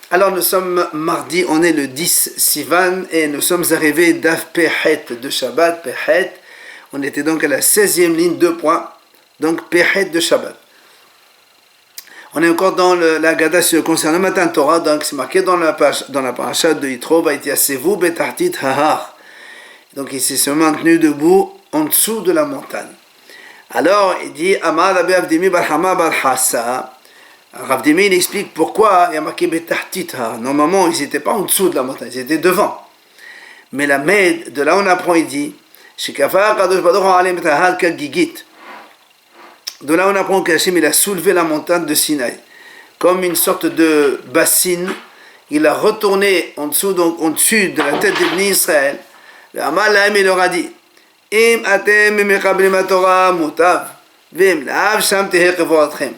Alors nous sommes mardi, on est le 10 Sivan et nous sommes arrivés d'Af Pehet de Shabbat, Pehet. On était donc à la 16e ligne, 2 points, donc Pehet de Shabbat. On est encore dans la Gada concernant le Matan Torah, donc c'est marqué dans la paracha de Yitro, Vaïtiasevu betartit hahar. Donc il s'est maintenu debout en dessous de la montagne. Alors il dit Amar Rabbi Avdimi Barhama Barhassa. Rav Dimi il explique pourquoi il y a marqué betartit hahar. Normalement ils n'étaient pas en dessous de la montagne, ils étaient devant. Mais la Med, de là on apprend, il dit Shekafar Kadosh Baruch Hu alem tahal kagigit. De là on apprend qu'Hachem il a soulevé la montagne de Sinaï comme une sorte de bassine. Il a retourné en dessous, donc au-dessus de la tête des Bnei Israël. Le Amal Lahem il leur a dit Im atem mekablim haTorah mutav vim laav sham teheh kevoratchem.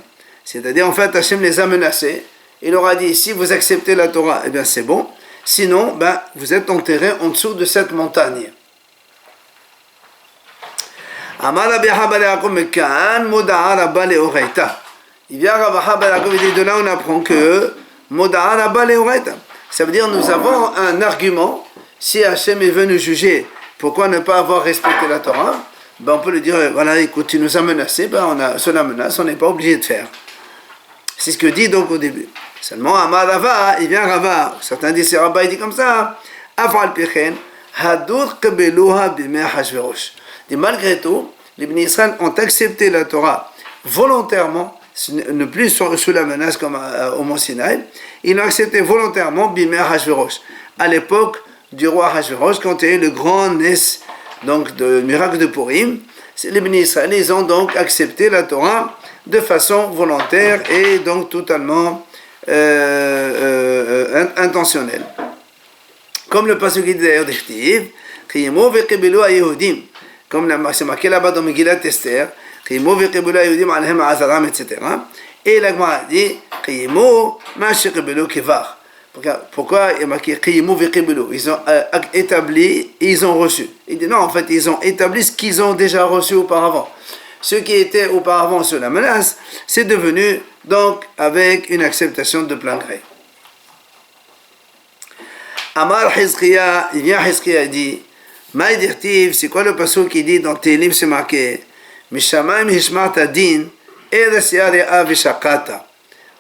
C'est-à-dire en fait Hachem les a menacés. Il leur a dit si vous acceptez la Torah, eh bien c'est bon. Sinon, ben, vous êtes enterrés en dessous de cette montagne. Amar Rabbi Abba Yaakov mekan moda'a rabba leoraita. Il vient Rabbi Abba Yaakov et dit de là on apprend que moda'a rabba leoraita. Ça veut dire nous avons un argument. Si Hachem est venu juger, pourquoi ne pas avoir respecté la Torah? Ben on peut lui dire voilà écoute tu nous as menacé, ben on a sur la menace on n'est pas obligé de faire. C'est ce que dit donc au début. Seulement Amar Rava, il vient Rava. Certains disent c'est Rabba il dit comme ça. Afal pichen hadur kebeluha bimei Hashverosh. Et malgré tout, les Bnei Israël ont accepté la Torah volontairement, ne plus sous la menace comme au Mont Sinaï. Ils l'ont accepté volontairement, bimei Hashverosh, à l'époque du roi Hashverosh, quand il y a eu le grand Nes, donc de miracle de Purim. Les Bnei Israël, ils ont donc accepté la Torah de façon volontaire et donc totalement intentionnelle. Comme le passage qui dit d'ailleurs d'Echtiv, Chiyemo ve'kebelu ha'yehudim. Comme c'est marqué là-bas dans Megillat Esther, Chiyemo ve'kebelu ha'yehudim alhem ha'azaram, etc. Et la Gemara dit, Chiyemo ma'ashekebelu kevar. Pourquoi il y a marqué Chiyemo ve'kebelu? Ils ont établi, ils ont reçu. Il dit non, en fait, ils ont établi ce qu'ils ont déjà reçu auparavant. Ce qui était auparavant sur la menace, c'est devenu donc avec une acceptation de plein gré. Amar Hizkiya, il vient Hizkiya dit Maïdirtiv, c'est quoi le passage qui dit dans Télim, c'est marqué Mishamayim hishmarta din, eres yare'a v'shakata.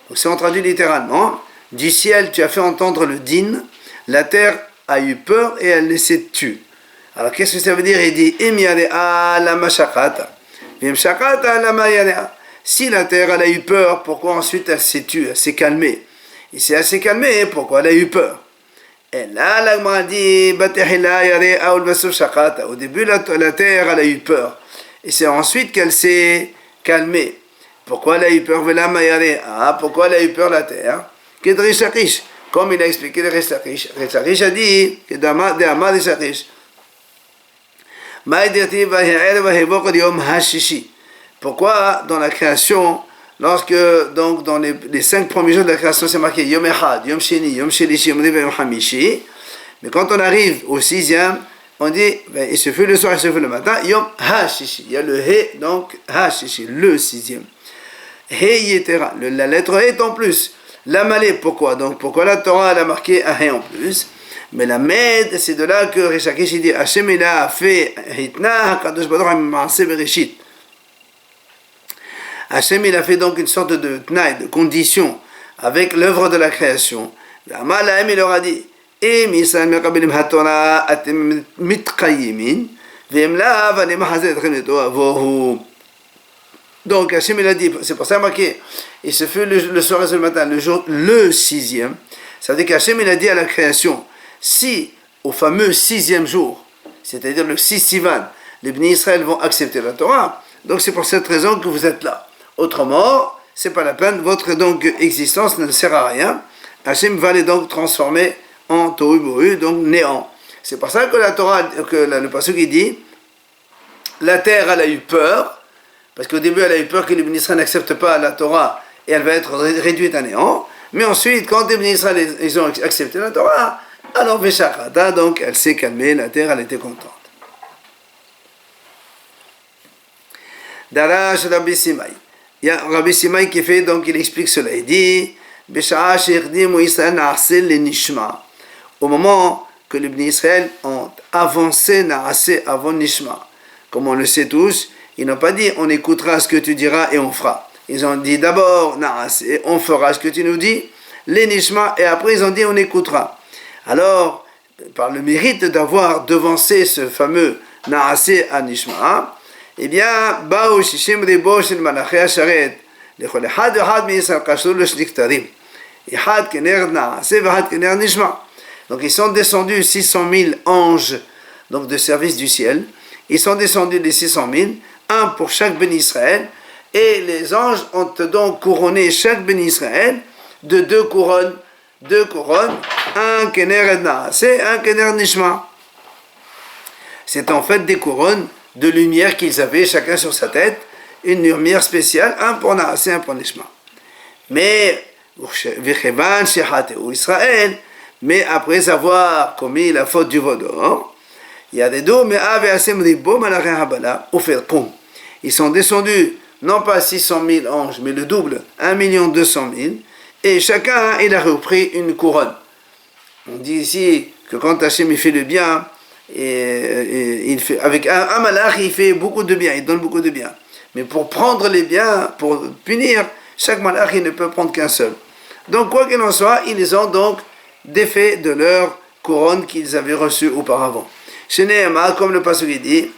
Donc c'est traduit littéralement du ciel tu as fait entendre le din, la terre a eu peur et elle s'est tue. Alors qu'est-ce que ça veut dire? Il dit Im yare'a lama shakata. Vim shakata lama yare'a. Si la terre elle a eu peur, pourquoi ensuite elle s'est tue, elle s'est calmée? Et si elle s'est calmée, pourquoi elle a eu peur? Et là, la Gemara dit, au début, la terre, elle a eu peur. Et c'est ensuite qu'elle s'est calmée. Pourquoi elle a eu peur? Pourquoi elle a eu peur, la terre? Comme il a expliqué le Rish Lakish. Rish Lakish a dit, pourquoi dans la création, lorsque, donc, dans les 5 premiers jours de la création, c'est marqué Yom Echad, Yom Sheni, Yom Shelishi, Yom Levi, Yom Hamishi. Mais quand on arrive au 6e, on dit, il se fait le soir, il se fait le matin, Yom HaShishi. Il y a le He, donc HaShishi, le 6e. He Yetera, la lettre He est en plus. La Malé, pourquoi? Donc, pourquoi la Torah, elle a marqué un He en plus? Mais la Med, c'est de là que Rish Lakish dit, Hashem, il a fait Hitna, HaKadosh Baruch Hu, Ma'aseh Bereshit. Hachem il a fait donc une sorte de tnaï, de condition avec l'œuvre de la création. Amal Lahem il leur a dit Im Yisrael mekabelim haTorah atem mitqayimin ve'im la vanem hazet vohu. Donc Hachem il a dit, c'est pour ça marqué, il se fait le soir et le matin, le jour, le 6e. Ça veut dire qu'Hachem il a dit à la création, si au fameux 6e jour, c'est-à-dire le 6 Sivan, les Bnei Israël vont accepter la Torah, donc c'est pour cette raison que vous êtes là. Autrement, c'est pas la peine, votre donc existence ne sert à rien. Hachem va les donc transformer en tohu bohu, donc néant. C'est pour ça que la Torah, que le passage qui dit, la terre elle a eu peur, parce qu'au début elle a eu peur que les Bnei Israël n'acceptent pas la Torah et elle va être réduite à néant. Mais ensuite, quand les Bnei Israël ils ont accepté la Torah, alors Veshachata, donc elle s'est calmée, la terre elle était contente. Darash Rabbi Simai. Il y a Rabbi Simai qui fait, donc il explique cela. Il dit Au moment que les Bnei Israël ont avancé Naasé avant Nishma. Comme on le sait tous, ils n'ont pas dit on écoutera ce que tu diras et on fera. Ils ont dit d'abord Naasé, on fera ce que tu nous dis, les Nishma, et après ils ont dit on écoutera. Alors, par le mérite d'avoir devancé ce fameux Naasé à Nishma, eh bien, Baou Shishim Ribo Shel Malaché Asharet, לכל אחד ואחד מישראל קשור לשני כתרים. אחד כנר נעשה ואחד כנר נשמע. Donc ils sont descendus 600 000 anges donc de service du ciel. Ils sont descendus les 600 000, un pour chaque béni Israël. Et les anges ont donc couronné chaque béni Israël de deux couronnes, un kener na'ase, un kener nishma. C'est en fait des couronnes de lumière qu'ils avaient chacun sur sa tête, une lumière spéciale, un pour na'ase, un pour nishma. Mais v'chevan shehateu Israël, mais après avoir commis la faute du veau d'or, ils sont descendus non pas 600 000 anges, mais le double, 1 200 000, et chacun il a repris une couronne. On dit ici que quand Hachem il fait le bien, et il fait, avec un malach il fait beaucoup de bien, il donne beaucoup de bien. Mais pour prendre les biens, pour punir, chaque malach il ne peut prendre qu'un seul. Donc quoi qu'il en soit, ils ont donc défait de leur couronne qu'ils avaient reçue auparavant. Chez Nehema, comme le pasuk dit,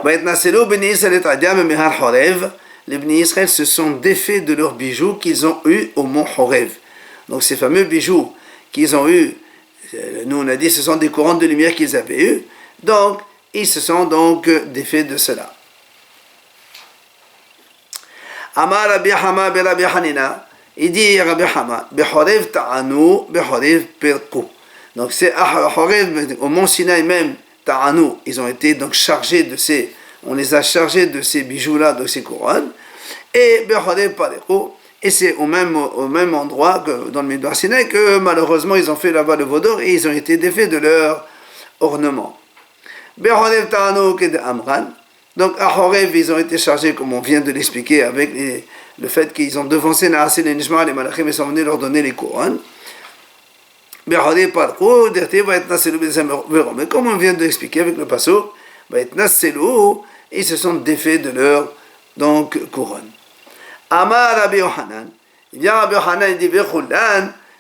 les Bnei Israël se sont défaits de leurs bijoux qu'ils ont eus au mont Horev. Donc ces fameux bijoux qu'ils ont eus, nous on a dit ce sont des couronnes de lumière qu'ils avaient eus, donc ils se sont donc défaits de cela. Amar Rabbi Hama be Rabbi Hanina, il dit Rabbi Hama, Behorev ta'anu, Behorev perku. Donc c'est à Horev, au mont Sinaï même, ta'anu, ils ont été donc chargés de ces, on les a chargés de ces bijoux-là, de ces couronnes, et Behorev perku, et c'est au même endroit que dans le Midbar Sinaï que malheureusement ils ont fait là-bas le veau d'or et ils ont été défaits de leur ornement. Behorev ta'anu ked Amran. Donc à Horev, ils ont été chargés, comme on vient de l'expliquer, avec le fait qu'ils ont devancé Naasé les Nishma, les Malachim, et sont venus leur donner les couronnes. Mais comme on vient de l'expliquer avec le passo, ils se sont défaits de leur donc couronne. Amar Rabbi Yohanan, il vient Rabbi Yohanan, il dit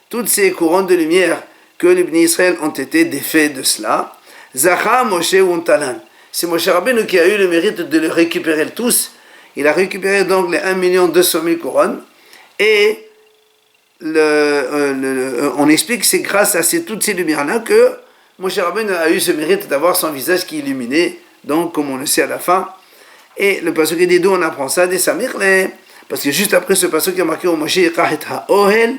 toutes ces couronnes de lumière que les Bnei Israël ont été défaits de cela, Zacha Moshe Untalan. C'est Moshe Rabbeinu qui a eu le mérite de les récupérer tous. Il a récupéré donc les 1 200 000 couronnes. Et on explique que c'est grâce à toutes ces lumières-là que Moshe Rabbeinu a eu ce mérite d'avoir son visage qui est illuminé, donc comme on le sait à la fin. Et le passage dit d'où on apprend ça, des Samirle, parce que juste après ce passage qui a marqué au Moshe Yikach et Ha'ohel,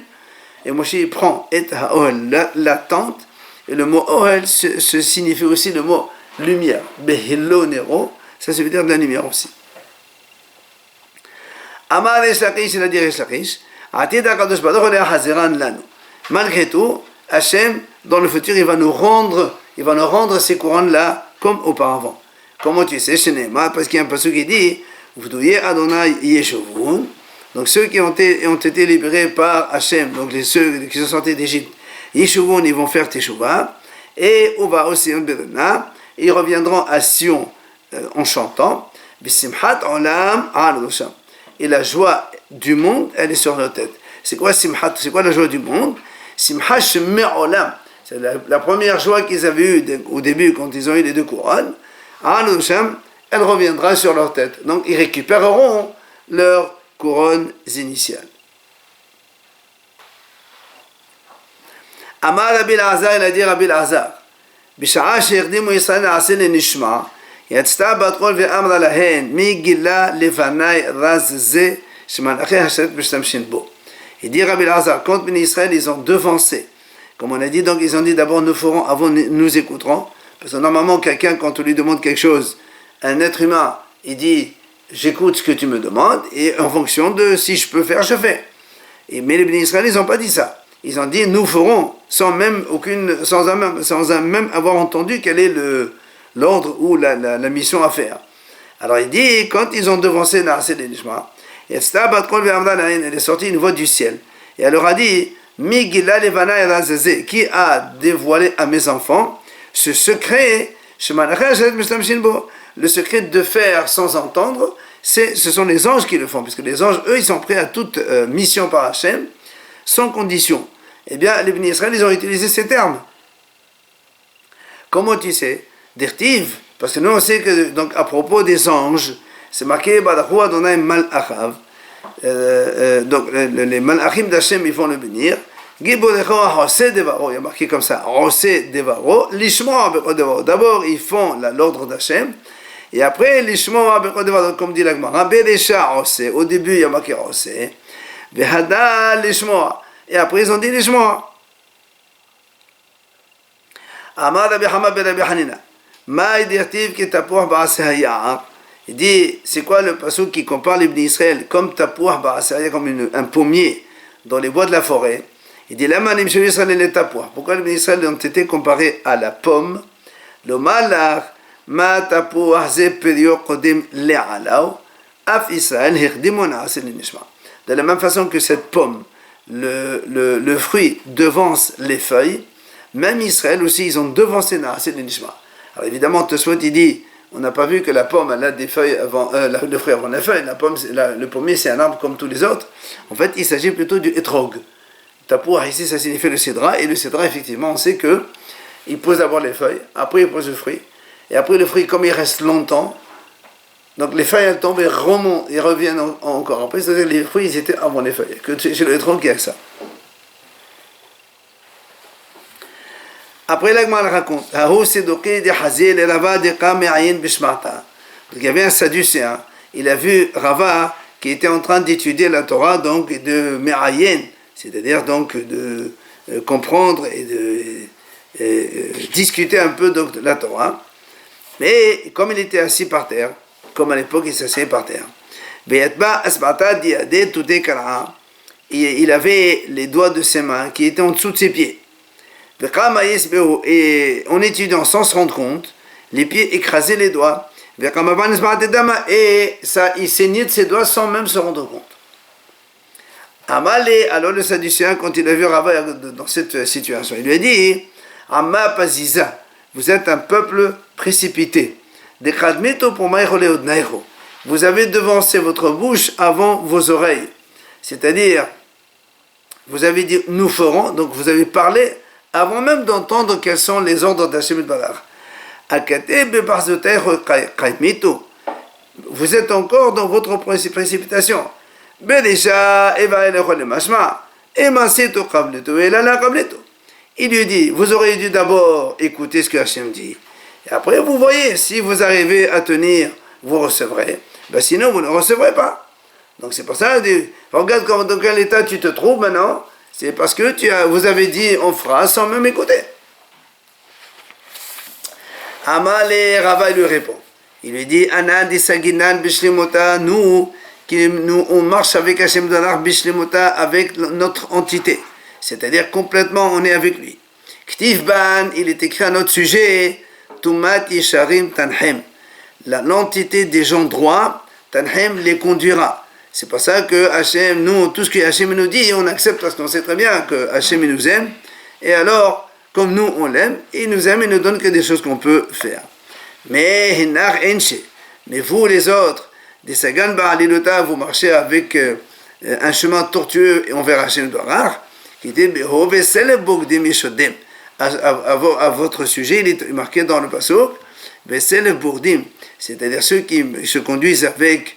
et Moshe il prend et Ha'ohel, la tente, et le mot Ohel se signifie aussi le mot lumière, Behillo Nero, ça veut dire de la lumière aussi. Amar Resh Lakish, il a dit Resh Lakish, Atid HaKadosh Baruch Hu Hazeran Lanu. Malgré tout, Hachem, dans le futur, il va nous rendre ces couronnes-là comme auparavant. Comment tu sais, Shenema, parce qu'il y a un passage qui dit, V'douye Adonai Yeshuvun, donc ceux qui ont été libérés par Hachem, donc ceux qui sont sortis d'Égypte, Yeshuvun, ils vont faire Teshuvah, et Uva aussi en Berena, ils reviendront à Sion en chantant Bisimhat Olam Al-Rosham. Et la joie du monde, elle est sur leur tête. C'est quoi Simhat? C'est quoi la joie du monde? Simhat Shemeh Olam. C'est la première joie qu'ils avaient eue au début quand ils ont eu les deux couronnes. Al-Rosham, elle reviendra sur leur tête. Donc ils récupéreront leurs couronnes initiales. Amar Rabbi Elazar, il a dit Rabbi Elazar. בשעה שהקדימו ישראל נעשה לנשמע, יצתה בת קול ואמרה להן, מי גילה לפני רז זה שמלאכי השרת משתמשים בו. Il dit Rabbi Elazar, quand Bnei Israël ils ont devancé, comme on a dit, donc ils ont dit d'abord nous ferons, avant nous écouterons, parce que normalement quelqu'un quand on lui demande quelque chose, un être humain, il dit j'écoute ce que tu me demandes, et en fonction de si je peux faire, je fais. Mais les Bnei Israël ils n'ont pas dit ça. Ils ont dit nous ferons sans même avoir entendu quel est l'ordre ou la mission à faire. Alors il dit quand ils ont devancé Naasé les Nishma, elle est sortie une voix du ciel Et elle leur a dit, Migila Levana et Razazé, qui a dévoilé à mes enfants ce secret, le secret de faire sans entendre, ce sont les anges qui le font, puisque les anges, eux, ils sont prêts à toute mission par Hachem, sans condition. Eh bien, les Bnei Israël, ils ont utilisé ces termes. Comment tu sais? Dirtiv, parce que nous on sait que, donc, à propos des anges, c'est marqué, Badachu Adonai Mal'achav, donc les Mal'achim d'Hachem, ils vont le bénir. Il y a marqué comme ça, d'abord ils font l'ordre d'Hachem, et après comme dit l'Agmara, au début il y a marqué et après ils ont dit l'ishmoa. Amar Rabbi Hama ben Rabbi Hanina, ma idirtiv ki tapuach ba'aseh hayar. Il dit, c'est quoi le pasuk qui compare les Bnei Israël comme tapuach ba'aseh hayar, comme un pommier dans les bois de la forêt. Il dit, la manim shel Israël et les tapuach. Pourquoi les Bnei Israël ont été comparés à la pomme? Le malach ma tapuach ze perio kodim le'alau af Israël hirdimu na'aseh l'nishma. De la même façon que cette pomme, le fruit devance les feuilles, même Israël aussi, ils ont devancé Na'aseh l'nishma. Alors évidemment, Tosfot, il dit, on n'a pas vu que la pomme, elle a des feuilles avant, le fruit avant les feuilles. La pomme, le pommier, c'est un arbre comme tous les autres. En fait, il s'agit plutôt du etrog. Tapouah, ici, ça signifie le cédra. Et le cédra, effectivement, on sait que il pose d'abord les feuilles, après il pose le fruit. Et après, le fruit, comme il reste longtemps, donc les feuilles, elles tombent et remontent, et reviennent encore. Après, c'est-à-dire que les fruits, ils étaient avant les feuilles. Que chez le etrog, il y a que ça. Après, l'Agma raconte, il y avait un sadducéen, il a vu Rava qui était en train d'étudier la Torah, donc de Me'ayen, c'est-à-dire donc de comprendre et de discuter un peu donc, de la Torah. Mais comme il était assis par terre, comme à l'époque il s'asseyait par terre, il avait les doigts de ses mains qui étaient en dessous de ses pieds. Et en étudiant sans se rendre compte, les pieds écrasaient les doigts, et ça, il saignait de ses doigts sans même se rendre compte. Amalé, alors le sadducéen, quand il a vu Rava dans cette situation, il lui a dit, Amma Paziza, vous êtes un peuple précipité. Vous avez devancé votre bouche avant vos oreilles. C'est-à-dire, vous avez dit, nous ferons, donc vous avez parlé avant même d'entendre quels sont les ordres d'Hachem Barach. Vous êtes encore dans votre précipitation. Il lui dit, vous aurez dû d'abord écouter ce que Hachem dit. Et après, vous voyez, si vous arrivez à tenir, vous recevrez. Ben sinon, vous ne recevrez pas. Donc c'est pour ça, regarde dans quel état tu te trouves maintenant. C'est parce que vous avez dit en phrase sans même écouter. Amal et Rava lui répond. Il lui dit, Anad Isaginan Bishlimota, nous, on marche avec Hachem Barach Bishlimota, avec notre entité. C'est-à-dire complètement, on est avec lui. Ktiv Ban, il est écrit à notre sujet, Tumat Yesharim Tanhem. L'entité des gens droits, Tanhem les conduira. C'est pour ça que Hachem, nous, tout ce que Hachem nous dit, on accepte parce qu'on sait très bien que Hachem nous aime. Et alors, comme nous, on l'aime, il nous aime et nous donne que des choses qu'on peut faire. Mais vous, les autres, des Sagan Ba'alilota, vous marchez avec un chemin tortueux et on verra Hachem Barach, qui dit à votre sujet, il est marqué dans le pasuk, c'est-à-dire ceux qui se conduisent avec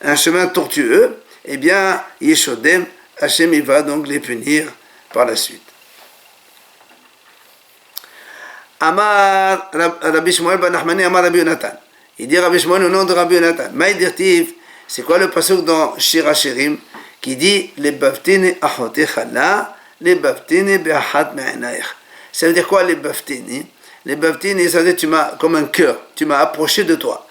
un chemin tortueux, eh bien, Yeshodem, Hachem, il va donc les punir par la suite. Amar Rabbi Shmuel ben Nachmani, Amar Rabbi Yonatan. Il dit Rabbi Shmuel au nom de Rabbi Yonatan. Maïdirtiv, c'est quoi le pasuk dans Shir HaShirim qui dit les baftini achotechala, les baftini be'achat me'anaych. Ça veut dire quoi les baftini? Les baftini, ça veut dire tu m'as comme un cœur, tu m'as approché de toi.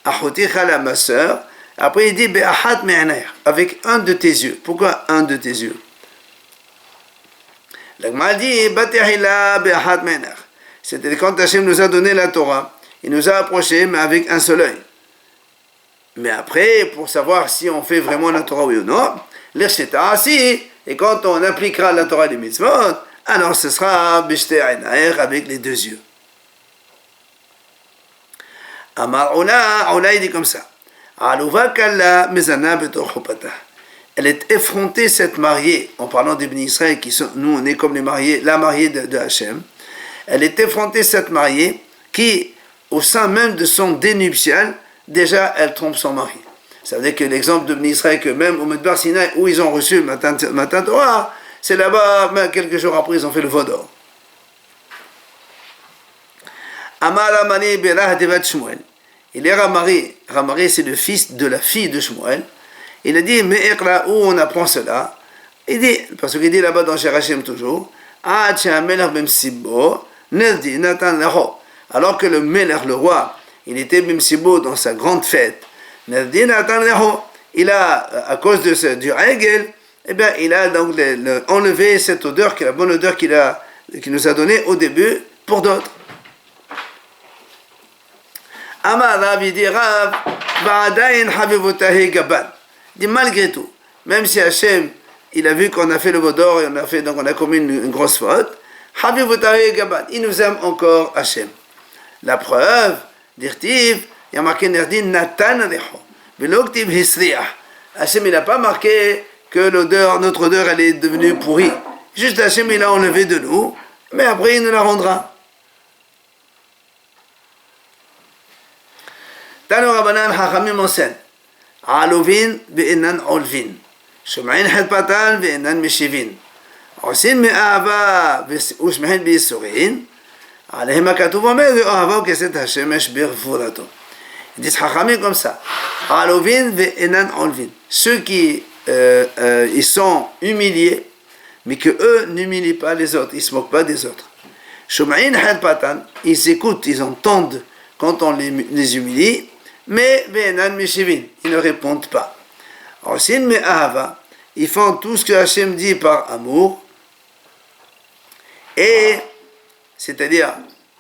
Achotechala, ma sœur. Après il dit be'achat me'anaych, avec un de tes yeux. Pourquoi un de tes yeux? L'Agma dit batehila be'achat me'anaych. C'était quand Hachem nous a donné la Torah, il nous a approchés, mais avec un seul œil. Mais après, pour savoir si on fait vraiment la Torah oui ou non, L'Irshitasi, et quand on appliquera la Torah des mitzvot, alors ce sera Bishte Ainaer avec les deux yeux. Amar Ola il dit comme ça. Alouva Kalla Mezana Betor Chopata. Elle est effrontée, cette mariée, en parlant des bénis Israël, qui sont, nous on est comme les mariés, la mariée de Hachem. Elle est effrontée, cette mariée, qui, au sein même de son dénuptial, déjà elle trompe son mari. Ça veut dire que l'exemple de bénis Israël, que même au Medbar Sinaï, où ils ont reçu le matin Torah, c'est là-bas, même quelques jours après, ils ont fait le veau d'or. Amar Ramani Berah Devat Shmuel. Il est Ramari. Ramari, c'est le fils de la fille de Shmuel. Il a dit, mais où on apprend cela? Il dit, parce qu'il dit là-bas dans Shirachem toujours, alors que le Melech, le roi, il était Bimsibo dans sa grande fête, il a, à cause de du Hegel, eh bien, il a donc enlevé cette odeur, la bonne odeur qu'il nous a donnée au début pour d'autres. Amar Rav, il dit Rav, Ba'adayin Habivotahe Gabal. Dit malgré tout, même si Hachem, il a vu qu'on a fait le veau d'or et on a commis une grosse faute, Habivotahe Gabal, il nous aime encore Hachem. La preuve, dirtiv, il y a marqué Nerdi Natan Alecho, Veloktiv Hisriah. Hachem, il n'a pas marqué que notre odeur, elle est devenue pourrie. Juste Hachem, il a enlevé de nous, mais après, il nous la rendra. Tano Rabbanan Hachamim enseigne. Alovin ve'enan olvin. Shum'in hedpatan ve'enan meshivin. Osin me'ahava ve'ushmehin b'yisurin. Alehem ha'katuv omer ve'ohava u'keset ha'shemesh b'gvurato. Ils disent Hachamim comme ça. Alovin ve'enan olvin. Ceux qui ils sont humiliés, mais que eux n'humilient pas les autres, ils ne se moquent pas des autres. Shum'in hedpatan. Ils écoutent, ils entendent quand on les humilie, mais ve'enan meshivin, ils ne répondent pas. Osin me'ahava, ils font tout ce que Hachem dit par amour, et c'est-à-dire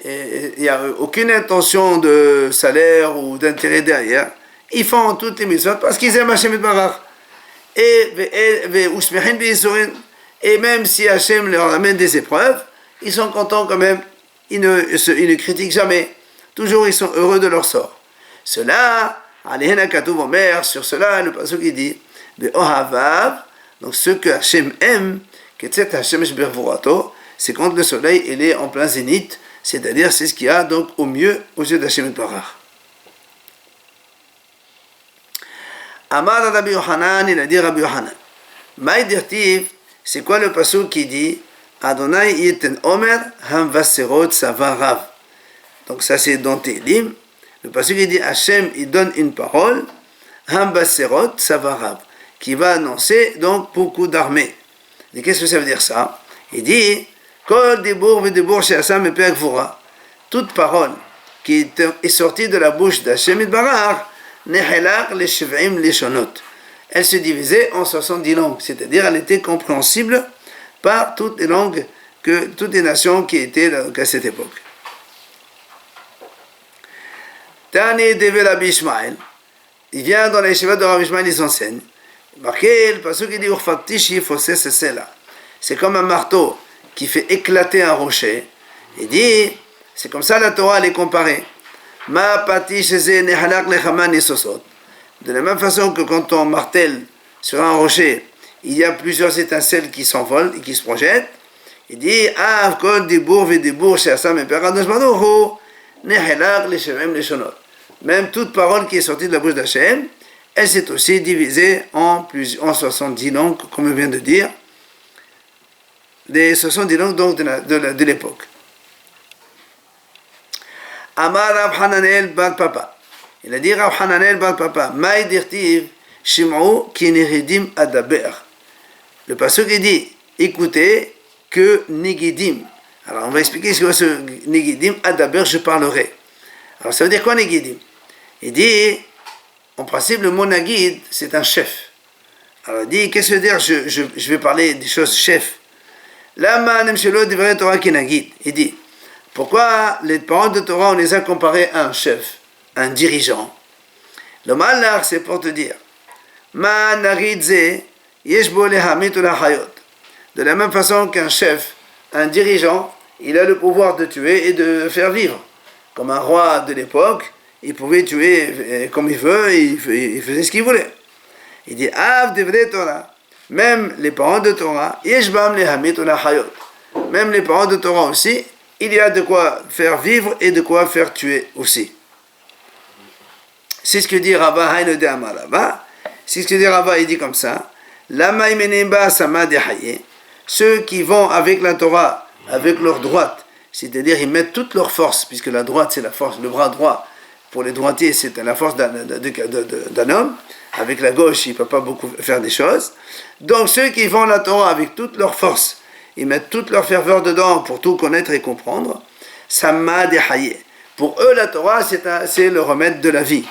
il n'y a aucune intention de salaire ou d'intérêt derrière. Ils font toutes les mitzvot parce qu'ils aiment Hachem et Barach. Et même si Hachem leur amène des épreuves, ils sont contents quand même. Ils ne critiquent jamais. Toujours ils sont heureux de leur sort. Cela, sur cela, le pasuk il dit, donc ce que Hachem aime, c'est quand le soleil il est en plein zénith, c'est-à-dire c'est ce qu'il y a donc au mieux aux yeux d'Hachem et Barach. Amar Rabbi Yohanan, il a dit Rabbi Yohanan. Maï dirtiv, c'est quoi le pasuk qui dit Adonai yiten omer ham vaserot savarav. Donc ça c'est dans Tehillim. Le pasuk il dit Hachem il donne une parole ham vaserot savarav qui va annoncer donc beaucoup d'armées. Et qu'est-ce que ça veut dire ça? Il dit Kol debour vedebour she'asam epei gvura. Toute parole qui est sortie de la bouche d'Hachem et Barach, elle se divisait en 70 langues, c'est-à-dire elle était compréhensible par toutes les langues, toutes les nations qui étaient à cette époque. Tani Deve Rabbi Ishmael, il vient dans les yeshivot de Rabbi Ishmael, ils enseignent. Marqué, le pasuk qui dit Urfatishi Fosses Sela. C'est comme un marteau qui fait éclater un rocher. Il dit, c'est comme ça la Torah elle est comparée. De la même façon que quand on martèle sur un rocher, il y a plusieurs étincelles qui s'envolent et qui se projettent. Il dit même toute parole qui est sortie de la bouche d'Hachem, elle s'est aussi divisée en 70 langues, comme on vient de dire, les 70 langues donc de l'époque. Amar Rav Hananel Bar Papa. Il a dit Rav Hananel Bar Papa, Maï dirtiv Shim'u ki negidim adaber. Le pasuk il dit, écoutez que negidim. Alors on va expliquer ce que c'est ce negidim adaber, je parlerai. Alors ça veut dire quoi negidim? Il dit, en principe le mot nagid c'est un chef. Alors il dit, qu'est-ce que veut dire je vais parler des choses chef. Lama nemshelo divrei Torah ki nagid. Il dit, pourquoi les paroles de Torah, on les a comparées à un chef, un dirigeant? Le malach, c'est pour te dire, Ma naridze yesh bo lehamit ulachayot. De la même façon qu'un chef, un dirigeant, il a le pouvoir de tuer et de faire vivre. Comme un roi de l'époque, il pouvait tuer comme il veut, il faisait ce qu'il voulait. Il dit, Av devre Torah, même les parents de Torah, yesh bam lehamit ulachayot. Même les parents de Torah aussi, il y a de quoi faire vivre et de quoi faire tuer aussi. C'est ce que dit Rava Haïno de Amarava. C'est ce que dit Rava, il dit comme ça. Lama imenimba sama de haye. Ceux qui vont avec la Torah, avec leur droite, c'est-à-dire ils mettent toute leur force, puisque la droite c'est la force, le bras droit, pour les droitiers c'est la force d'un homme, avec la gauche il ne peut pas beaucoup faire des choses. Donc ceux qui vont la Torah avec toute leur force, ils mettent toute leur ferveur dedans pour tout connaître et comprendre, sama de haye. Pour eux la Torah c'est le remède de la vie.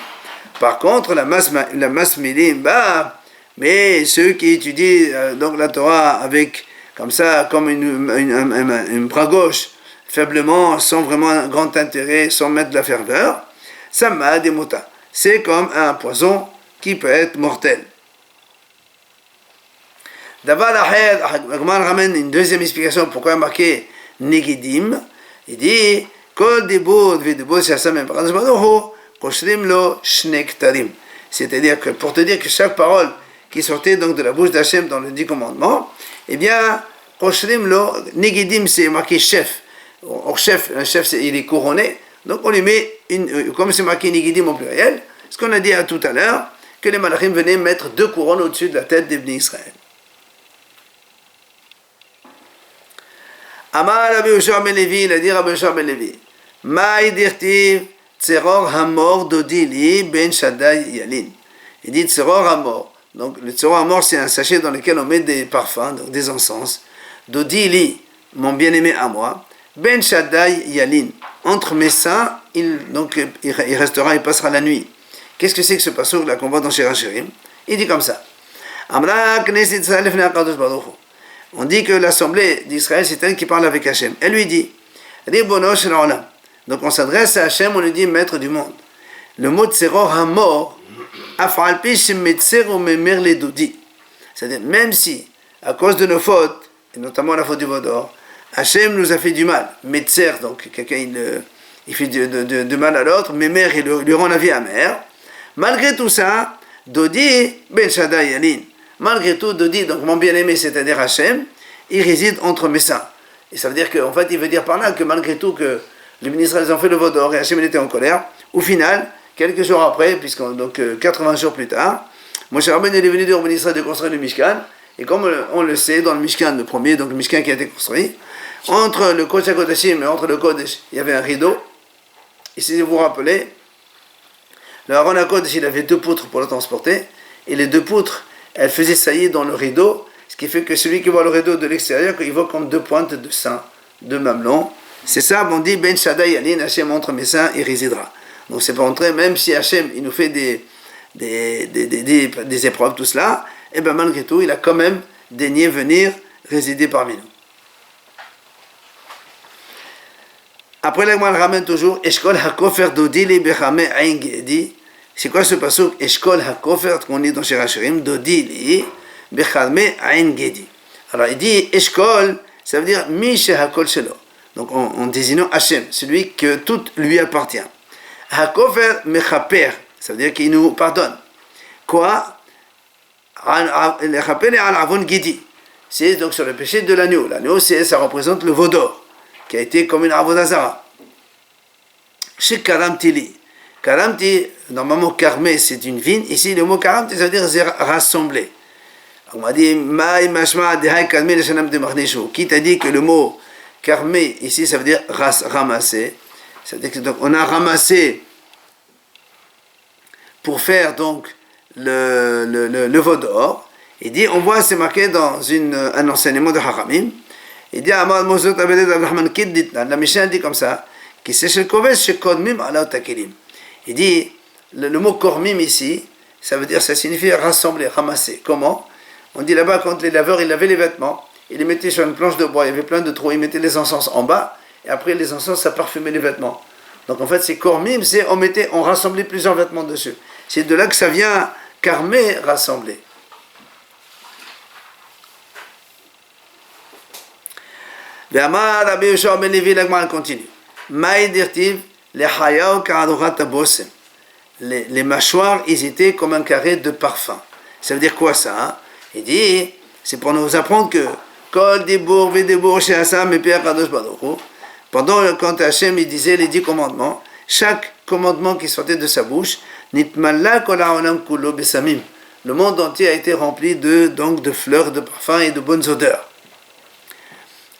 Par contre la masse milim, mais ceux qui étudient donc la Torah avec comme ça, comme un bras gauche, faiblement, sans vraiment un grand intérêt, sans mettre de la ferveur, ça m'a des motas. C'est comme un poison qui peut être mortel. D'abord, Agman ramène une deuxième explication pourquoi il y a marqué Negidim. Il dit Kol dibur v'dibur shasam koshrim lo shne ktarim. C'est-à-dire que pour te dire que chaque parole qui sortait donc de la bouche d'Hachem dans les 10 commandements, eh bien, koshrim lo, negidim c'est marqué chef. Or chef, un chef il est couronné, donc on lui met comme c'est marqué negidim au pluriel, ce qu'on a dit tout à l'heure, que les malachim venaient mettre 2 couronnes au-dessus de la tête des Bnei Israël. Amar Rabbi Yoshua ben Levi, il a dit Rabbi Yoshua ben Levi, Maï dirtiv tzeror hamor dodili ben shaddai yalin. Il dit tzeror hamor. Donc le tzeror hamor c'est un sachet dans lequel on met des parfums, donc des encens. Dodili, mon bien-aimé à moi, ben shaddai yalin. Entre mes seins, il restera, il passera la nuit. Qu'est-ce que c'est que ce passage là qu'on voit dans Shir HaShirim? Il dit comme ça. Amra knesset Israël lefnei HaKadosh Baruch Hu. On dit que l'assemblée d'Israël, c'est elle qui parle avec Hachem. Elle lui dit, Ribono shel olam. Donc on s'adresse à Hachem, on lui dit maître du monde. Le mot tzeror hamor, afal pi shemetzer ou memer le dodi. C'est-à-dire, même si, à cause de nos fautes, et notamment la faute du Vaudor, Hachem nous a fait du mal. Metzer, donc quelqu'un il fait du mal à l'autre, memer, il lui rend la vie amère. Malgré tout ça, Dodi ben Shaddai Yalin. Malgré tout, Dodi, donc mon bien-aimé, c'est-à-dire Hachem, il réside entre mes seins. Et ça veut dire qu'en fait, il veut dire par là que malgré tout, que les ministres ont fait le Vaudor et Hachem était en colère, au final, quelques jours après, donc 80 jours plus tard, Moshe Rabbeinu est venu dire aux ministres de construire le Mishkan, et comme on le sait, dans le Mishkan, le premier, donc le Mishkan qui a été construit, entre le Kodesh HaKodashim et entre le Kodesh, il y avait un rideau. Et si vous vous rappelez, le Aaron HaKodesh, il avait 2 poutres pour le transporter, et les 2 poutres, elles faisaient saillir dans le rideau, ce qui fait que celui qui voit le rideau de l'extérieur, il voit comme 2 pointes de seins, 2 mamelons. C'est ça, on dit Ben Shaddai Yalin, Hachem entre mes seins, il résidera. Donc c'est pas entrer, même si Hachem, il nous fait des épreuves, tout cela, et bien malgré tout, il a quand même daigné venir résider parmi nous. Après, la Gemara ramène toujours Eshkol HaKofer Dodili Bechame Ain Gedi. C'est quoi ce pasuk Eshkol HaKofer qu'on dit dans Shir HaShirim Dodili Bechame Ain Gedi. Alors il dit Eshkol, ça veut dire Mish HaKol Shelo. Donc en désignant Hachem, celui que tout lui appartient. HaKofer Mechaper, ça veut dire qu'il nous pardonne. Quoi? Mechaper Al Avon Gedi. C'est donc sur le péché de l'agneau. L'agneau, ça représente le Vaudor, qui a été comme une Avodazara. Chez Karamtili. Karamti, normalement, karmé, c'est une vigne. Ici, le mot karamti, ça veut dire rassembler. On m'a dit, Maï mashma dehai kalmé le shanam de marneshu. Qui t'a dit que le mot karmé, ici, ça veut dire ramasser. C'est-à-dire que donc, on a ramassé pour faire donc le Vaudor. Il dit, on voit, c'est marqué dans un enseignement de Haramim. Il dit à Mosot Abeded Abraham Kiddit, la Mishnah dit comme ça, qui c'est chez Kovesh, chez Kodmim, ala Takelim. Il dit, le mot Kormim ici, ça veut dire, ça signifie rassembler, ramasser. Comment? On dit là-bas, quand les laveurs, ils lavaient les vêtements, ils les mettaient sur une planche de bois, il y avait plein de trous, ils mettaient les encens en bas, et après les encens, ça parfumait les vêtements. Donc en fait, c'est Kormim, c'est on rassemblait plusieurs vêtements dessus. C'est de là que ça vient, karmé, rassembler. Ve'amar Rabbi Yoshua ben Levi, l'Agmara continue. Maï dirtiv, les hayaw ka'adorat abosem. Les mâchoires, ils étaient comme un carré de parfum. Ça veut dire quoi ça, hein? Il dit, c'est pour nous apprendre que Kol Dibour Videbour She'asam et Pierre Kadosh Baruch Hu, pendant quand Hachem il disait les 10 commandements, chaque commandement qui sortait de sa bouche, Nitmalla Kol Ha'olam Kulo Besamim. Le monde entier a été rempli de fleurs, de parfums et de bonnes odeurs.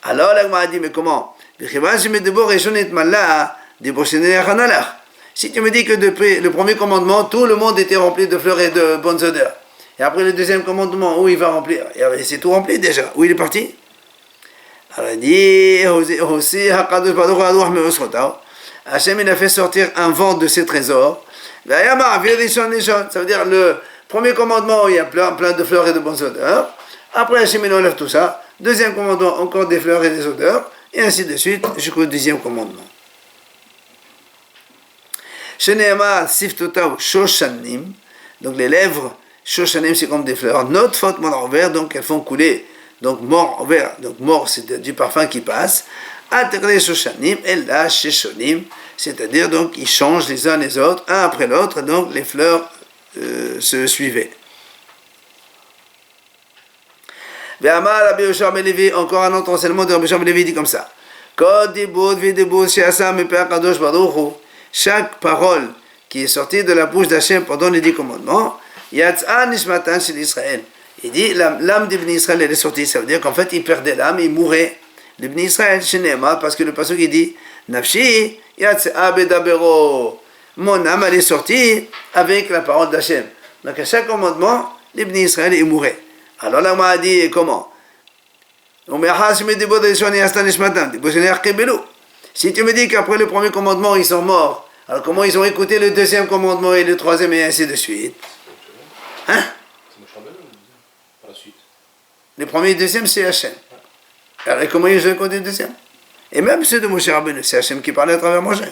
Alors l'Agma a dit, mais comment? Si tu me dis que depuis le premier commandement, tout le monde était rempli de fleurs et de bonnes odeurs, et après le deuxième commandement, où il va remplir? C'est tout rempli déjà. Où il est parti? Alors il dit, Hachem il a fait sortir un vent de ses trésors. Ça veut dire le premier commandement, il y a plein de fleurs et de bonnes odeurs. Après Hachem il enlève tout ça. Deuxième commandement, encore des fleurs et des odeurs. Et ainsi de suite jusqu'au 10e commandement. Shene'emar siftotav shoshanim. Donc les lèvres, shoshanim c'est comme des fleurs. Notre faute mort vert, donc elles font couler. Donc mort vert, donc mort c'est du parfum qui passe. Atekre shoshanim et la sheshonim. C'est-à-dire donc ils changent les uns les autres, un après l'autre, donc les fleurs se suivaient. Ve'amar Rabbi Yoshua ben Levi, encore un autre enseignement de Rabbi Yoshua ben Levi dit comme ça. Chaque parole qui est sortie de la bouche d'Hachem pendant les 10 commandements, Yatsa nishmatan shel Israël. Il dit l'âme d'Ibn Israël elle est sortie, ça veut dire qu'en fait il perdait l'âme, il mourait. L'Ibn Israël Shene'emar, parce que le passage il dit Nafshi Yatsa bedabero. Mon âme elle est sortie avec la parole d'Hachem. Donc à chaque commandement, l'Ibn Israël il mourait. Alors là, on m'a dit comment? Si tu me dis qu'après le premier commandement, ils sont morts, alors comment ils ont écouté le deuxième commandement et le troisième et ainsi de suite? Hein? Le premier et le deuxième, c'est Hachem. Alors comment ils ont écouté le deuxième? Et même ceux de Moshe Rabbeinu, c'est Hachem qui parlait à travers Moshe.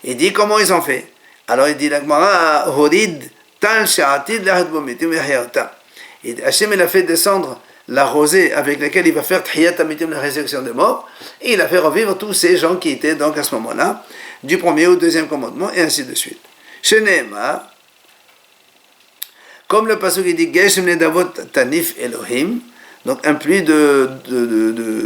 Il dit comment ils ont fait. Alors il dit la Gemara, Horid tal sha'atid lahad bomitim yahyaotam. Et Hachem il a fait descendre la rosée avec laquelle il va faire Tchiyat Amitim, la résurrection des morts, et il a fait revivre tous ces gens qui étaient donc à ce moment-là, du premier au deuxième commandement, et ainsi de suite. Shene'emar, comme le passage qui dit Geshem Nedavot Tanif Elohim, donc un pluie de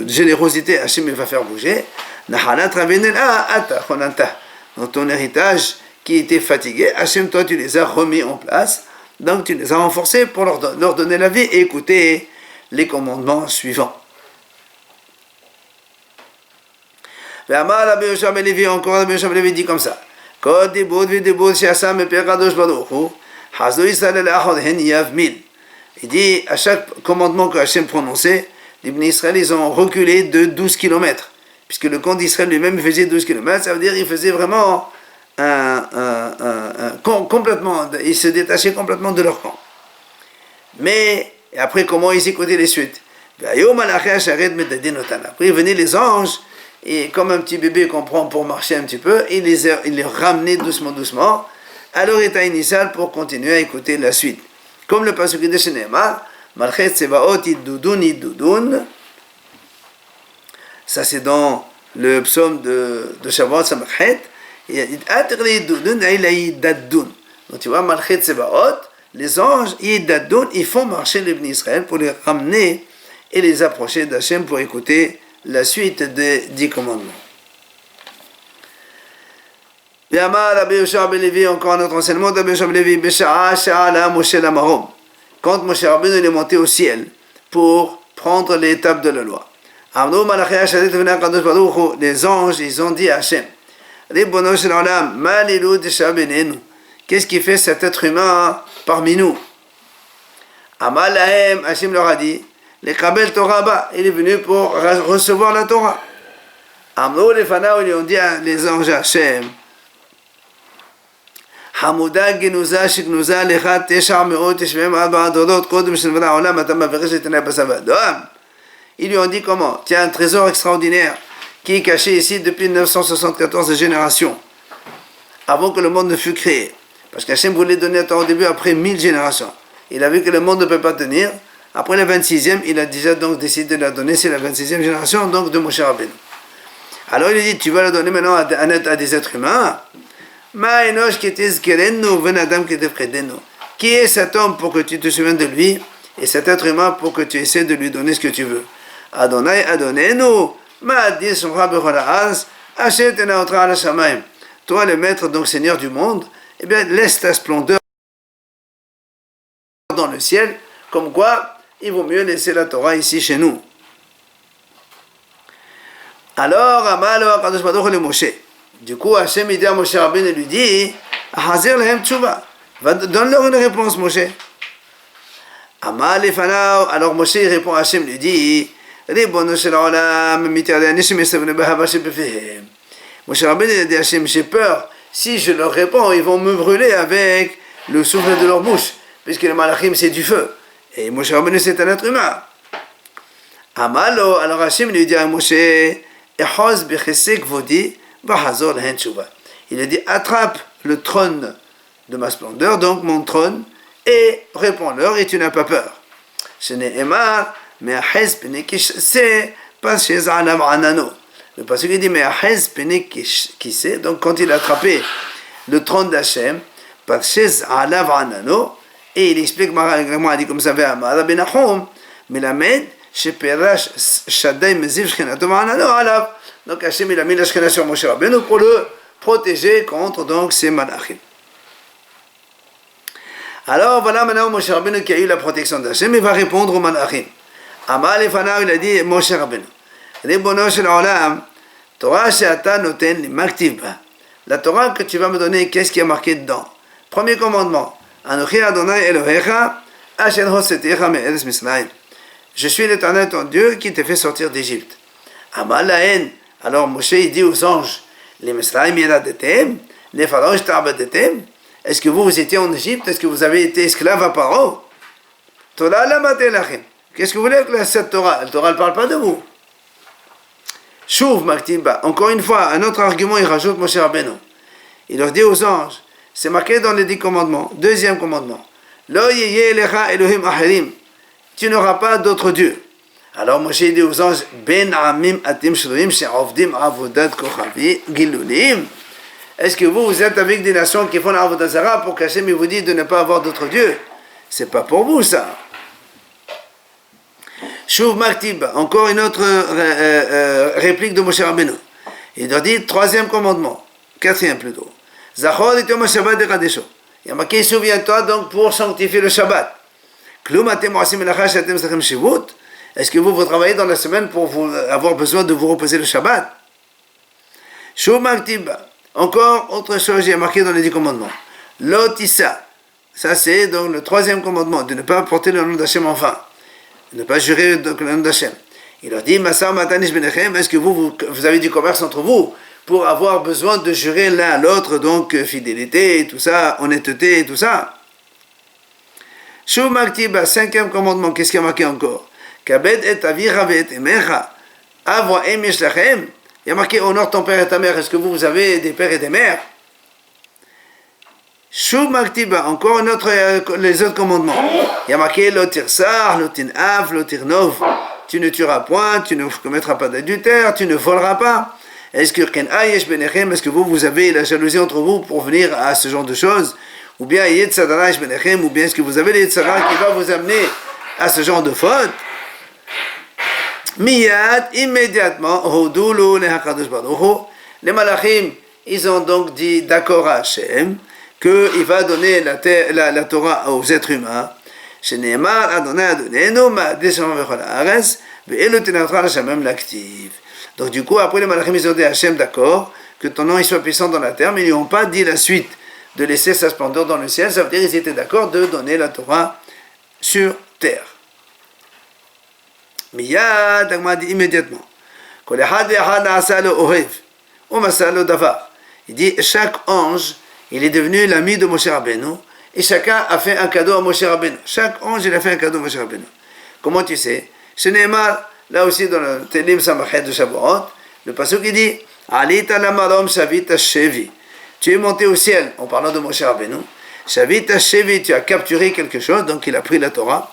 générosité, Hachem il va faire bouger. Nahalat Ravenel Ata Chonanta, dans ton héritage qui était fatigué, Hachem toi tu les as remis en place. Donc tu les as renforcés pour leur donner la vie et écouter les commandements suivants. Ve'amar Rabbi Yoshua ben Levi, encore Rabbi Yoshua ben Levi dit comme ça. Kod dibud v'dibud she'asam epei kadosh baruch hu, hazdu Yisrael elachad hen yavmil. Il dit, à chaque commandement que Hachem prononçait, les Bnei Israël, ils ont reculé de 12 km. Puisque le camp d'Israël lui-même faisait 12 km, ça veut dire qu'il faisait vraiment complètement, ils se détachaient complètement de leur camp. Mais après, comment ils écoutaient les suites? Après venaient les anges, et comme un petit bébé qu'on prend pour marcher un petit peu, ils les ramenaient doucement à leur état initial pour continuer à écouter la suite. Comme le passage de Shene'emar, Malchet Tsevaot Idudun, ça c'est dans le psaume de Shavuot Samachet. Donc tu vois, Malchet Tsevaot, les anges, ils font marcher les Bnei Israël pour les ramener et les approcher d'Hachem pour écouter la suite des 10 commandements. Ve'amar Rabbi Yoshua ben Levi, encore un autre enseignement de Rabbi Yoshua ben Levi, Besha'a sha'ala Moshe lamarom. Quand Moshe Rabbeinu est monté au ciel pour prendre l'étape de la loi. Les anges, ils ont dit à Hachem, qu'est-ce qui fait cet être humain parmi nous? Amalahem, Hachem leur a dit, les Kabel Torah, il est venu pour recevoir la Torah. Amno les Fana, ils ont dit les anges à Hachem, Hamouda Genuza Shiknuza Lechat Teshar Meot Teshvem Abba Adodot Kodem Shenvra Olam Atama Veresh Etena Basavadom. Ils lui ont dit comment? Tiens, un trésor extraordinaire qui est caché ici depuis 974 générations, avant que le monde ne fût créé. Parce qu'Hachem voulait donner un temps au début après 1000 générations. Il a vu que le monde ne peut pas tenir, Après la 26e, il a déjà donc décidé de la donner, c'est la 26e génération donc de Moshe Rabbeinu. Alors il dit, tu vas la donner maintenant à des êtres humains. Ma enosh qui était zkerenu, ven adam qui était près de nous. Qui est cet homme pour que tu te souviennes de lui, et cet être humain pour que tu essaies de lui donner ce que tu veux. Adonai Adonenu, ma dis shomcha bechol ha'aretz, asher tenaotra ala shamayim. Toi le maître, donc Seigneur du monde, eh bien laisse ta splendeur dans le ciel, comme quoi il vaut mieux laisser la Torah ici chez nous. Alors, Amalo Akadosh Baruch Hu le Moshe. Du coup, Hachem il dit à Moshe Rabbeinu et lui dit, Hazir lehem tshuva. Donne-leur une réponse, Moshe. Amal lefanav. Alors Moshe il répond à Hachem, lui dit, Ribono shel olam mitardei anishim yesavnu behava shebefihem. Moshe Rabbeinu il dit à Hachem, j'ai peur, si je leur réponds, ils vont me brûler avec le souffle de leur bouche, puisque les malachim c'est du feu. Et Moshe Rabbeinu c'est un être humain. Amalo, alors Hachem lui dit à Moshe, Ehoz bechesek vodi vahazor lehen tshuva. Il a dit, attrape le trône de ma splendeur, donc mon trône, et réponds-leur et tu n'as pas peur. Ce n'est Emar, mais Ahez penekish c'est pas chez Alav Anano. Le passage il dit, mais Ahez penekish qui c'est, donc quand il a attrapé le trône d'Hachem, par chez Alav Anano, et il explique, il dit comme ça, Amar ben Nachum, Melamed, Sheperash Shaddai Meziv Shchenato Anano Alav. Donc Hachem il a mis la Shechina sur Moshe Rabbeinu pour le protéger contre donc ces malachim. Alors voilà maintenant Moshe Rabbeinu qui a eu la protection d'Hachem, il va répondre aux malachim. Amal Efanav il a dit Moshe Rabbeinu, Ribono shel olam, Torah she'ata noten li maktiv ba. La Torah que tu vas me donner, qu'est-ce qui est marqué dedans? Premier commandement, Anochi Adonai Elohecha, Asher hosetecha me'eretz Misraim. Je suis l'Éternel ton Dieu qui t'a fait sortir d'Égypte. Amal lahen. Alors Moshe il dit aux anges, les Misraim yeradetem, les pharaons t'abadetem. Est-ce que vous étiez en Égypte? Est-ce que vous avez été esclave à Paro? Torah la matelachem. Qu'est-ce que vous voulez avec cette Torah? La Torah ne parle pas de vous. Chouv maktiba. Encore une fois, un autre argument, il rajoute Moshe Rabbeinu. Il leur dit aux anges, c'est marqué dans les 10 commandements. Deuxième commandement. Lo yeye elecha Elohim acherim. Tu n'auras pas d'autre Dieu. Alors Moshe dit aux anges, Ben amim atim shloim she'ovdim avodat kochavi gilulim. Est-ce que vous êtes avec des nations qui font l'avodat zara pour qu'Hachem vous dit de ne pas avoir d'autre Dieu? C'est pas pour vous ça. Shuv maktib, encore une autre réplique de Moshe Rabbeinu. Il leur dit, troisième commandement, quatrième plutôt. Zachor et Yom Shabbat de Kadesho. Il y a marqué, souviens-toi donc pour sanctifier le Shabbat. Est-ce que vous travaillez dans la semaine pour avoir besoin de vous reposer le Shabbat? Encore autre chose, il y a marqué dans les 10 commandements. Lotissa. Ça c'est donc le troisième commandement, de ne pas porter le nom d'Hachem en vain. De ne pas jurer le nom d'Hachem. Il leur dit, est-ce que vous avez du commerce entre vous pour avoir besoin de jurer l'un à l'autre, donc fidélité et tout ça, honnêteté et tout ça? Shuv Maktiba, cinquième commandement, qu'est-ce qu'il y a marqué encore? Kabed et avira et emecha, avra em yeshlachem. Il y a marqué honore ton père et ta mère. Est-ce que vous avez des pères et des mères? Shuv Maktiba, encore un autre, les autres commandements. Il y a marqué lotir sar, lotin av, lotir nov. Tu ne tueras point, tu ne commettras pas d'adultère, tu ne voleras pas. Est-ce que est-ce que vous avez la jalousie entre vous pour venir à ce genre de choses? Ou bien ou bien est-ce que vous avez les Yetzara qui va vous amener à ce genre de faute? Miyad, immédiatement, les malachim, ils ont donc dit d'accord à Hachem qu'il va donner la Torah aux êtres humains. Donc du coup, après les malachim, ils ont dit à Hachem, d'accord, que ton nom il soit puissant dans la terre, mais ils n'ont pas dit la suite de laisser sa splendeur dans le ciel. Ça veut dire qu'ils étaient d'accord de donner la Torah sur terre. Miyad, Agma dit immédiatement. Il dit, chaque ange, il est devenu l'ami de Moshe Rabbeinu, et chacun a fait un cadeau à Moshe Rabbeinu. Chaque ange, il a fait un cadeau à Moshe Rabbeinu. Comment tu sais? Ce n'est pas, là aussi dans le Télim Samachet de Shavuot, le passage qui dit, Alita lamarom shavita shevi. Tu es monté au ciel, en parlant de Moshe Rabbeinu. Shavita shevi, tu as capturé quelque chose, donc il a pris la Torah.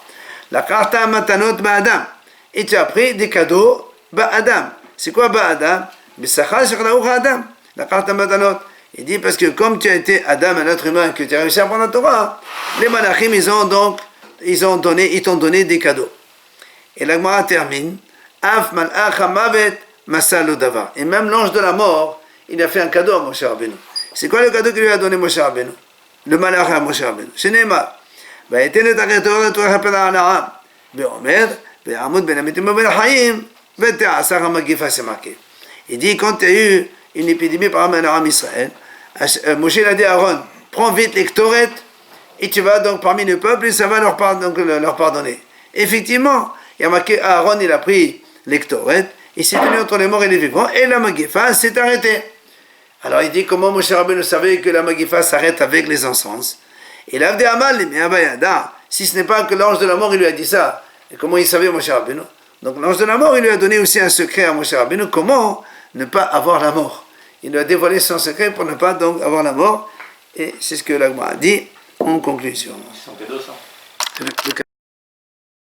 La karta matanot ba'adam. Et tu as pris des cadeaux ba'adam. C'est quoi ba'adam? B'sachar shechlaoucha adam. La karta matanot. Il dit parce que comme tu as été Adam, un être humain, que tu as réussi à prendre la Torah, les malachim, ils t'ont donné des cadeaux. Et la Gemara termine, Af malach hamavet masalo davar. Et même l'ange de la mort, il a fait un cadeau à Moshe Rabbeinu. C'est quoi le cadeau qu'il lui a donné Moshe Rabbeinu? Le malach à Moshe Rabbeinu. C'est Neymar. ויתן את הכתוב לתורה כפר על העם, ואומר, ויעמוד בין המתים ובין החיים, ותעשה המגפה שמכה. Il dit, quand tu as eu une épidémie par un Aram Israël, Moshe a dit à Aaron, prends vite les Ktoret, et tu vas donc parmi le peuple, et ça va leur pardonner. Effectivement, il y a marqué, Aaron, il a pris les Ktoret, il s'est tenu entre les morts et les vivants, et la Magifa s'est arrêtée. Alors il dit, comment Moshe Rabbeinu savait que la Magifa s'arrête avec les encens? Et l'Avdé Amal, mais Abayada, si ce n'est pas que l'ange de la mort, il lui a dit ça, et comment il savait Moshe Rabbeinu? Donc l'ange de la mort, il lui a donné aussi un secret à Moshe Rabbeinu, comment ne pas avoir la mort. Il lui a dévoilé son secret pour ne pas donc avoir la mort, et c'est ce que l'Agma a dit en conclusion. C'est son cadeau, ça.